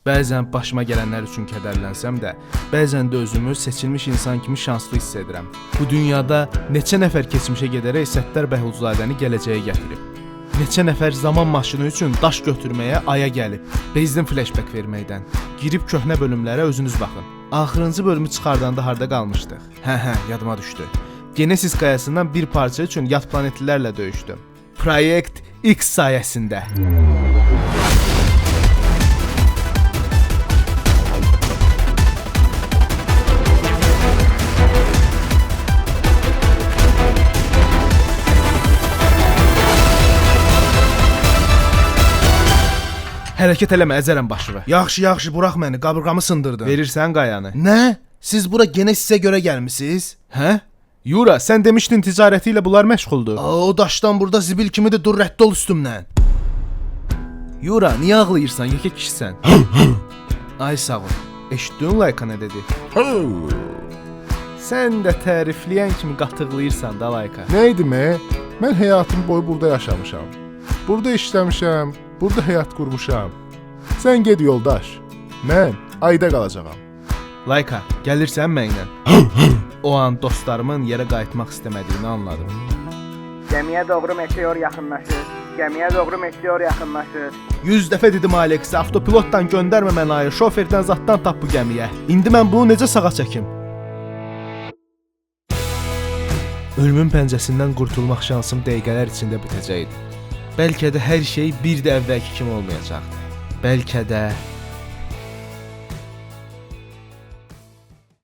Bəzən başıma gələnlər üçün kədərlənsəm də, bəzən də özümü seçilmiş insan kimi şanslı hiss edirəm. Bu dünyada neçə nəfər keçmişə gedərək Səttar Bəhluzadəni gələcəyə gətirib. Neçə nəfər zaman maşını üçün daş götürməyə aya gəlib. Bezdim flashback verməkdən. Girib köhnə bölümlərə özünüz baxın. Axırıncı bölümü çıxardanda harda qalmışdıq? Hə, yadıma düşdü. Genesis qayasından bir parça üçün yad planetlilərlə döyüşdüm. Project X sayəsində. Hərəkət eləmə, əzərəm başını. Yaxşı, burax məni, qabırğamı sındırdın. Verirsən qayanı. Nə? Siz bura Genesisə görə gəlmisiniz? Hə? Yura, sən demişdin ticarəti ilə bunlar məşğuldur. O daşdan burada zibil kimidir, dur rədd ol üstümdən. Yura, niyə ağlayırsan, yekə kişisən? Ay sağ ol. Eşitdin Layka nə dedi? Sən də tərifləyən kimi qatıqlayırsan da Layka. Nə idi mə? Mən həyatım boyu burada yaşamışam. Burada işləmişəm, burada həyat qurmuşam. Sən get yoldaş. Mən ayda qalacağam. Layka, gəlirsən mənimlə? O an dostlarımın yerə qayıtmaq istəmədiyini anladım. Gəmiyə doğru meteor yaxınlaşır. Gəmiyə doğru meteor yaxınlaşır. 100 dəfə dedim Alexə, avtopilotdan göndərmə məni ayı, şoferdən zaddan tap bu gəmiyə. İndi mən bunu necə sağa çəkim? Ölümün pəncəsindən qurtulmaq şansım dəqiqələr içində bitəcəkdi. Bəlkə də hər şey bir də əvvəlki kimi olmayacaqdı. Bəlkə də